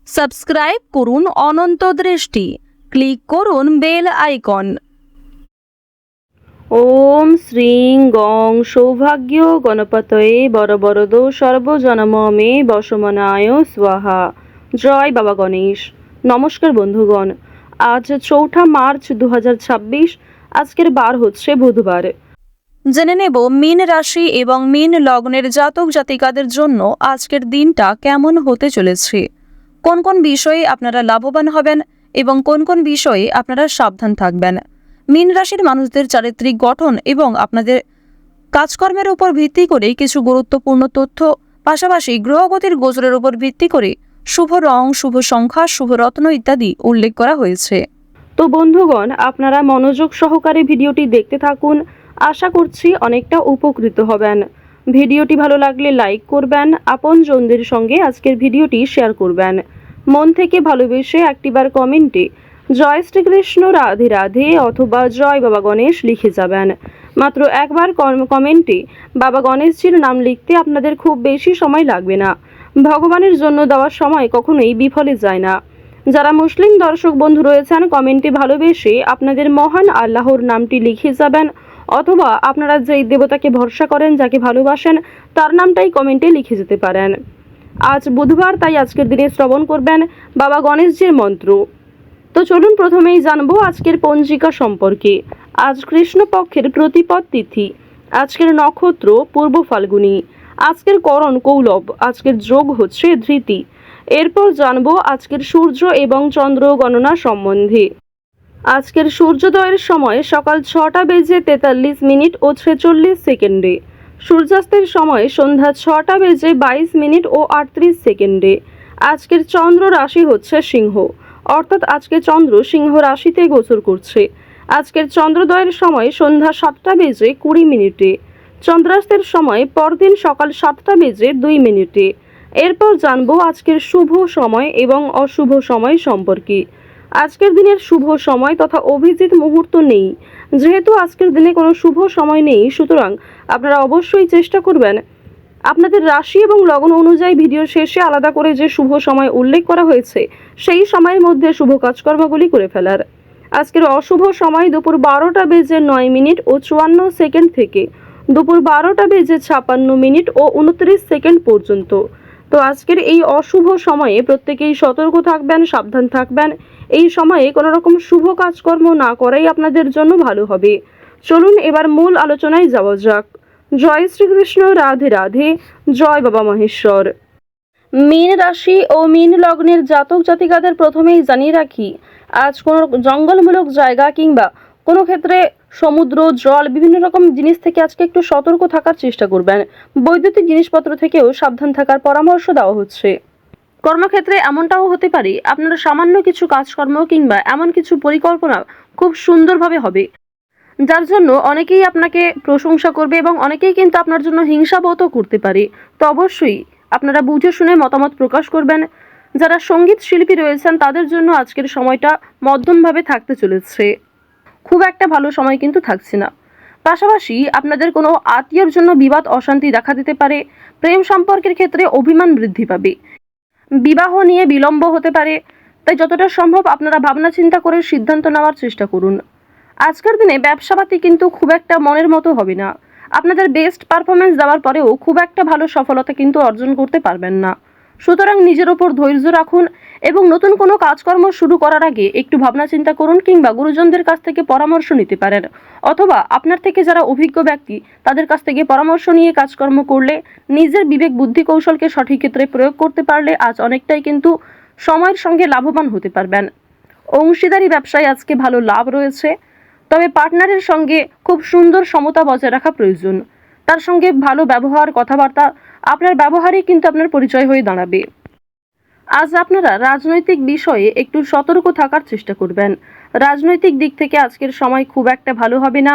Subscribe করুন অনন্ত দৃষ্টি, click করুন বেল আইকন। ওম শ্রীং গং সৌভাগ্য গণপতয়ে বরবরদ সর্বজনমে বসমনায় স্বাহা। জয় বাবা গণেশ। নমস্কার বন্ধুগণ, আজ 4 মার্চ 2026। আজকের বার হচ্ছে বুধবার। জেনে নেব মীন রাশি এবং মীন লগ্নের জাতক জাতিকাদের জন্য আজকের দিনটা কেমন হতে চলেছে, কোন কোন বিষয়ে আপনারা লাভবান হবেন এবং কোন কোন বিষয়ে আপনারা সাবধান থাকবেন। মীন রাশির মানুষদের চারিত্রিক গঠন এবং আপনাদের কাজকর্মের উপর ভিত্তি করে কিছু গুরুত্বপূর্ণ তথ্য, পাশাপাশি গ্রহগতির গোচরের উপর ভিত্তি করে শুভ রং, শুভ সংখ্যা, শুভ রত্ন ইত্যাদি উল্লেখ করা হয়েছে। তো বন্ধুগণ, আপনারা মনোযোগ সহকারে ভিডিওটি দেখতে থাকুন। আশা করছি অনেকটা উপকৃত হবেন। ভিডিওটি ভালো লাগলে লাইক করবেন, আপনজনদের সঙ্গে আজকের ভিডিওটি শেয়ার করবেন। মন থেকে ভালোবেসে একটিবার কমেন্টে জয় শ্রীকৃষ্ণ, রাধে রাধে অথবা জয় বাবা গণেশ লিখে যাবেন। মাত্র একবার কমেন্টে বাবা গণেশজির নাম লিখতে আপনাদের খুব বেশি সময় লাগবে না। ভগবানের জন্য দেওয়ার সময় কখনোই বিফলে যায় না। যারা মুসলিম দর্শক বন্ধু রয়েছেন, কমেন্টে ভালোবেসে আপনাদের মহান আল্লাহর নামটি লিখে যাবেন, অথবা আপনারা যেই দেবতাকে ভরসা করেন, যাকে ভালোবাসেন, তার নামটাই কমেন্টে লিখে যেতে পারেন। আজ বুধবার, তাই আজকের দিনে শ্রবণ করবেন বাবা গণেশজির মন্ত্র। তো চলুন প্রথমেই জানবো আজকের পঞ্জিকা সম্পর্কে। আজ কৃষ্ণপক্ষের প্রতিপদ তিথি, আজকের নক্ষত্র পূর্ব ফাল্গুনী, আজকের করণ কৌলব, আজকের যোগ হচ্ছে ধৃতি। এরপর জানবো আজকের সূর্য এবং চন্দ্র গণনা সম্বন্ধে। আজকের সূর্যোদয়ের সময় সকাল 6:43 ও 46 সেকেন্ডে, সূর্যাস্তের সময় সন্ধ্যা 6:22 ও 38 সেকেন্ডে। আজকের চন্দ্র রাশি হচ্ছে সিংহ, অর্থাৎ আজকে চন্দ্র সিংহ রাশিতে গোচর করছে। আজকের চন্দ্রোদয়ের সময় সন্ধ্যা 7:20 চন্দ্রাস্তের সময় পরদিন সকাল 7:02। এরপর জানবো আজকের শুভ সময় এবং অশুভ সময় সম্পর্কে। আজকের দিনের শুভ সময় তথা অভিজিৎ মুহূর্ত নেই। যেহেতু আজকের দিনে কোনো শুভ সময় নেই, সুতরাং আপনারা অবশ্যই চেষ্টা করবেন আপনাদের রাশি এবং লগ্ন অনুযায়ী ভিডিও শেষে আলাদা করে যে শুভ সময় উল্লেখ করা হয়েছে সেই সময়ের মধ্যে শুভ কাজকর্মগুলি করে ফেলার। আজকের অশুভ সময় দুপুর 12:09 ও 54 সেকেন্ড থেকে দুপুর 12:56 ও 29 সেকেন্ড পর্যন্ত। তো আজকের এই অশুভ সময়ে প্রত্যেকেই সতর্ক থাকবেন, সাবধান থাকবেন। এই সময়ে কোনো রকম শুভ কাজকর্ম না করাই আপনাদের জন্য ভালো হবে। চলুন এবার মূল আলোচনায় যাওয়া যাক। জয় শ্রীকৃষ্ণ, রাধে রাধে, জয় বাবা মহেশ্বর। মীন রাশি ও মীন লগ্নের জাতক জাতিকাদের প্রথমেই জানিয়ে রাখি, আজ কোনো জঙ্গলমূলক জায়গা কিংবা কোনো ক্ষেত্রে সমুদ্র, জল, বিভিন্ন রকম জিনিস থেকে আজকে একটু সতর্ক থাকার চেষ্টা করবেন। বৈদ্যুতিক জিনিসপত্র থেকেও সাবধান থাকার পরামর্শ দেওয়া হচ্ছে। কর্মক্ষেত্রে এমনটাও হতে পারে আপনারা সামান্য কিছু কাজকর্ম কিংবা এমন কিছু পরিকল্পনা খুব সুন্দরভাবে হবে, যার জন্য অনেকেই আপনাকে প্রশংসা করবে এবং অনেকেই কিন্তু আপনার জন্য হিংসাবোধও করতে পারে। তো অবশ্যই আপনারা বুঝে শুনে মতামত প্রকাশ করবেন। যারা সঙ্গীত শিল্পী রয়েছেন তাদের জন্য আজকের সময়টা মধ্যমভাবে থাকতে চলেছে, খুব একটা ভালো সময় কিন্তু থাকছে না। পাশাপাশি আপনাদের কোনো আত্মীয়র জন্য বিবাদ অশান্তি দেখা দিতে পারে। প্রেম সম্পর্কের ক্ষেত্রে অভিমান বৃদ্ধি পাবে। বিবাহ নিয়ে বিলম্ব হতে পারে, তাই যতটা সম্ভব আপনারা ভাবনা চিন্তা করে সিদ্ধান্ত নেওয়ার চেষ্টা করুন। আজকের দিনে ব্যবসাপাতি কিন্তু খুব একটা মনের মতো হবে না। আপনাদের বেস্ট পারফরমেন্স দেওয়ার পরেও খুব একটা ভালো সফলতা কিন্তু অর্জন করতে পারবেন না। সুতরাং নিজের ওপর ধৈর্য রাখুন এবং নতুন কোনো কাজকর্ম শুরু করার আগে একটু ভাবনা চিন্তা করুন, কিংবা গুরুজনদের কাছ থেকে পরামর্শ নিতে পারেন, অথবা আপনার থেকে যারা অভিজ্ঞ ব্যক্তি তাদের কাছ থেকে পরামর্শ নিয়ে কাজকর্ম করলে, নিজের বিবেক বুদ্ধি কৌশলকে সঠিক ক্ষেত্রে প্রয়োগ করতে পারলে আজ অনেকটাই কিন্তু সময়ের সঙ্গে লাভবান হতে পারবেন। অংশীদারি ব্যবসায় আজকে ভালো লাভ রয়েছে, তবে পার্টনারের সঙ্গে খুব সুন্দর সমতা বজায় রাখা প্রয়োজন। তার সঙ্গে ভালো ব্যবহার, কথাবার্তা, আপনার ব্যবহারই কিন্তু আপনার পরিচয় হয়ে দাঁড়াবে। আজ আপনারা রাজনৈতিক বিষয়ে একটু সতর্ক থাকার চেষ্টা করবেন। রাজনৈতিক দিক থেকে আজকের সময় খুব একটা ভালো হবে না।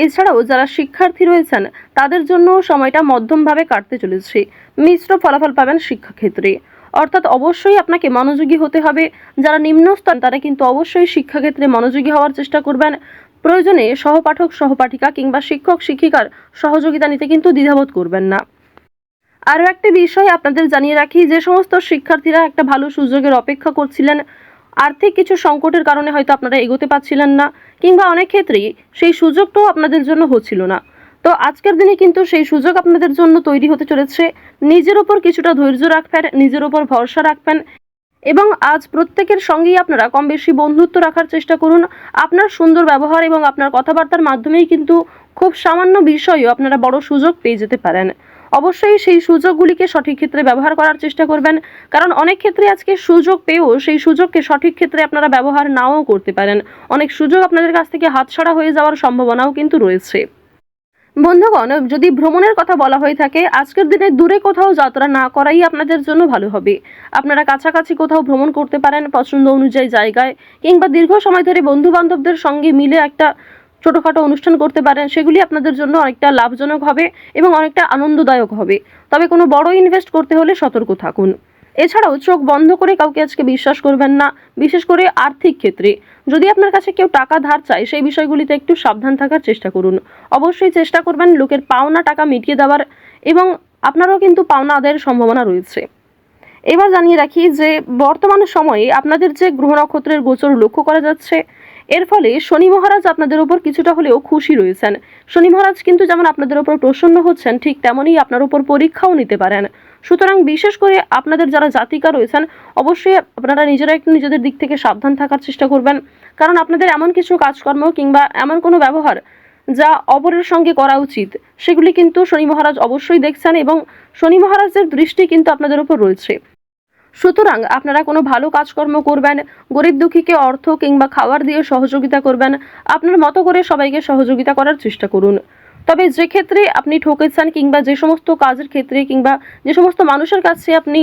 এছাড়াও যারা শিক্ষার্থী রয়েছেন তাদের জন্য সময়টা মধ্যমভাবে কাটতে চলেছে। মিশ্র ফলাফল পাবেন শিক্ষাক্ষেত্রে, অর্থাৎ অবশ্যই আপনাকে মনোযোগী হতে হবে। যারা নিম্নস্তর তারা কিন্তু অবশ্যই শিক্ষাক্ষেত্রে মনোযোগী হওয়ার চেষ্টা করবেন। প্রয়োজনে সহপাঠক, সহপাঠিকা কিংবা শিক্ষক শিক্ষিকার সহযোগিতা নিতে কিন্তু দ্বিধাবোধ করবেন না। আরও একটা বিষয় আপনাদের জানিয়ে রাখি, যে সমস্ত শিক্ষার্থীরা একটা ভালো সুযোগের অপেক্ষা করছিলেন, আর্থিক কিছু সংকটের কারণে হয়তো আপনারা এগোতে পারছিলেন না, কিংবা অনেক ক্ষেত্রেই সেই সুযোগটাও আপনাদের জন্য হচ্ছিল না, তো আজকের দিনে কিন্তু সেই সুযোগ আপনাদের জন্য তৈরি হতে চলেছে। নিজের ওপর কিছুটা ধৈর্য রাখবেন, নিজের ওপর ভরসা রাখবেন, এবং আজ প্রত্যেকের সঙ্গেই আপনারা কম বেশি বন্ধুত্ব রাখার চেষ্টা করুন। আপনার সুন্দর ব্যবহার এবং আপনার কথাবার্তার মাধ্যমেই কিন্তু খুব সামান্য বিষয়েও আপনারা বড় সুযোগ পেয়ে যেতে পারেন। অবশ্যই সেই সুযোগগুলিকে সঠিক ক্ষেত্রে ব্যবহার করার চেষ্টা করবেন, কারণ অনেক ক্ষেত্রে আজকে সুযোগ পেয়েও সেই সুযোগকে সঠিক ক্ষেত্রে আপনারা ব্যবহার নাও করতে পারেন। অনেক সুযোগ আপনাদের কাছ থেকে হাতছাড়া হয়ে যাওয়ার সম্ভাবনাও কিন্তু রয়েছে। বন্ধুগণ, যদি ভ্রমণের কথা বলা হয়ে থাকে, আজকের দিনে দূরে কোথাও যাত্রা না করাই আপনাদের জন্য ভালো হবে। আপনারা কাছাকাছি কোথাও ভ্রমণ করতে পারেন পছন্দ অনুযায়ী জায়গায়, কিংবা দীর্ঘ সময় ধরে বন্ধু বান্ধবদের সঙ্গে মিলে একটা ছোটোখাটো অনুষ্ঠান করতে পারেন। সেগুলি আপনাদের জন্য অনেকটা লাভজনক হবে এবং অনেকটা আনন্দদায়ক হবে। তবে কোনো বড় ইনভেস্ট করতে হলে সতর্ক থাকুন। এছাড়াও চোখ বন্ধ করে কাউকে আজকে বিশ্বাস করবেন না, বিশেষ করে আর্থিক ক্ষেত্রে। যদি আপনার কাছে কেউ টাকা ধার চায়, সেই বিষয়গুলিতে একটু সাবধান থাকার চেষ্টা করুন। অবশ্যই চেষ্টা করবেন লোকের পাওনা টাকা মিটিয়ে দেওয়ার, এবং আপনারও কিন্তু পাওনা আদায়ের সম্ভাবনা রয়েছে। এবার জানিয়ে রাখি যে বর্তমান সময়ে আপনাদের যে গ্রহ নক্ষত্রের গোচর লক্ষ্য করা যাচ্ছে, এর ফলে শনি মহারাজ আপনাদের উপর কিছুটা হলেও খুশি রয়েছেন। শনি মহারাজ কিন্তু যেমন আপনাদের উপর প্রসন্ন হচ্ছেন, ঠিক তেমনই আপনার উপর পরীক্ষাও নিতে পারেন। সুতরাং বিশেষ করে আপনাদের যারা জাতিকা রয়েছেন, অবশ্যই আপনারা নিজেরা একটু নিজেদের দিক থেকে সাবধান থাকার চেষ্টা করবেন, কারণ আপনাদের এমন কিছু কাজকর্ম কিংবা এমন কোনো ব্যবহার যা অপরের সঙ্গে করা উচিত, সেগুলি কিন্তু শনি মহারাজ অবশ্যই দেখছেন, এবং শনি মহারাজের দৃষ্টি কিন্তু আপনাদের উপর রয়েছে। সুতরাং আপনারা কোনো ভালো কাজকর্ম করবেন, গরিব দুঃখীকে অর্থ কিংবা খাবার দিয়ে সহযোগিতা করবেন, আপনার মতো করে সবাইকে সহযোগিতা করার চেষ্টা করুন। তবে যে ক্ষেত্রে আপনি ঠকেছেন, কিংবা যে সমস্ত কাজের ক্ষেত্রে, কিংবা যে সমস্ত মানুষের কাছে আপনি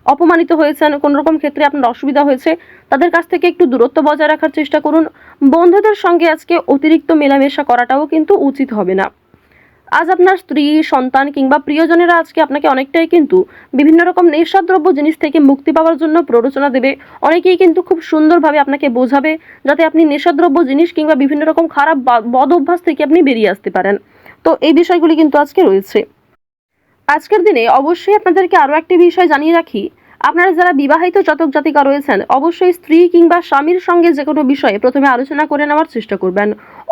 অপমানিত হয়েছেন, কোনো রকম ক্ষেত্রে আপনার অসুবিধা হয়েছে, তাদের কাছ থেকে একটু দূরত্ব বজায় রাখার চেষ্টা করুন। বন্ধুদের সঙ্গে আজকে অতিরিক্ত মেলামেশা করাটাও কিন্তু উচিত হবে না। আজ আপনার স্ত্রী, সন্তান কিংবা প্রিয়জনেরা আজকে আপনাকে অনেকটাই কিন্তু বিভিন্ন রকম নেশাদ্রব্য জিনিস থেকে মুক্তি পাওয়ার জন্য প্ররোচনা দেবে। অনেকেই কিন্তু খুব সুন্দরভাবে আপনাকে বোঝাবে, যাতে আপনি নেশাদ্রব্য জিনিস কিংবা বিভিন্ন রকম খারাপ বদ অভ্যাস থেকে আপনি বেরিয়ে আসতে পারেন। তো এই বিষয়গুলি কিন্তু আজকে রয়েছে। আজকের দিনে অবশ্যই আপনাদেরকে আরও একটি বিষয় জানিয়ে রাখি, আপনারা যারা বিবাহিত জাতক জাতিকা রয়েছেন, অবশ্যই স্ত্রী কিংবা স্বামীর সঙ্গে যে কোনো বিষয়ে প্রথমে আলোচনা করে নেওয়ার চেষ্টা করবেন।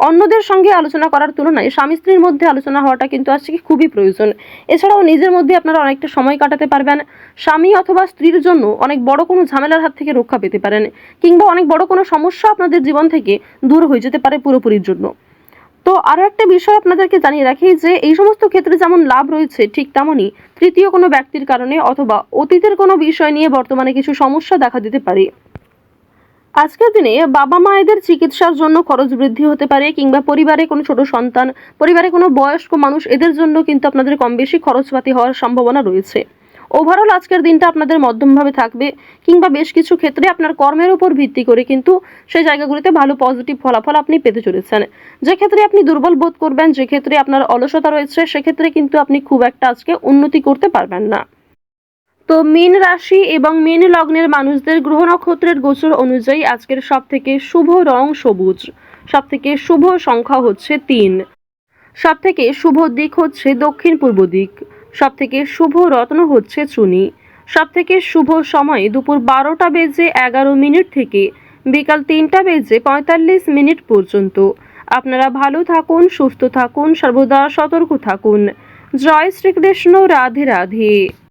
অন্যদের সঙ্গে আলোচনা করার তুলনায় স্বামী স্ত্রীর মধ্যে আলোচনা হওয়াটা কিন্তু আজকে খুবই প্রয়োজন। এছাড়াও নিজের মধ্যে আপনারা অনেকটা সময় কাটাতে পারবেন। স্বামী অথবা স্ত্রীর জন্য অনেক বড় কোনো ঝামেলার হাত থেকে রক্ষা পেতে পারেন, কিংবা অনেক বড় কোনো সমস্যা আপনাদের জীবন থেকে দূর হয়ে যেতে পারে পুরোপুরির জন্য। তো আরও একটা বিষয় আপনাদেরকে জানিয়ে রাখি যে এই সমস্ত ক্ষেত্রে যেমন লাভ রয়েছে, ঠিক তেমনই তৃতীয় কোনো ব্যক্তির কারণে অথবা অতীতের কোনো বিষয় নিয়ে বর্তমানে কিছু সমস্যা দেখা দিতে পারে। আজকের দিনে বাবা মায়েদের চিকিৎসার জন্য খরচ বৃদ্ধি হতে পারে, কিংবা পরিবারে কোনো ছোট সন্তান, পরিবারে কোনো বয়স্ক মানুষ, এদের জন্য কিন্তু আপনাদের কম বেশি খরচপাতি হওয়ার সম্ভাবনা রয়েছে। ওভারঅল আজকের দিনটা আপনাদের মধ্যমভাবে থাকবে, কিংবা বেশ কিছু ক্ষেত্রে আপনার কর্মের উপর ভিত্তি করে কিন্তু সেই জায়গাগুলিতে ভালো পজিটিভ ফলাফল আপনি পেতে চলেছেন। যে ক্ষেত্রে আপনি দুর্বল বোধ করবেন, যে ক্ষেত্রে আপনার অলসতা রয়েছে, সেক্ষেত্রে কিন্তু আপনি খুব একটা আজকে উন্নতি করতে পারবেন না। তো মীন রাশি এবং মীন লগ্নের মানুষদের গ্রহ নক্ষত্রের গোচর অনুযায়ী আজকের সব থেকে শুভ রং সবুজ, সব থেকে শুভ সংখ্যা হচ্ছে 3, সব থেকে শুভ দিক হচ্ছে দক্ষিণ পূর্ব দিক, সব থেকে শুভ রত্ন হচ্ছে চুনি, সব থেকে শুভ সময় দুপুর 12:11 থেকে বিকাল 3:45 পর্যন্ত। আপনারা ভালো থাকুন, সুস্থ থাকুন, সর্বদা সতর্ক থাকুন। জয় শ্রীকৃষ্ণ, রাধে রাধে।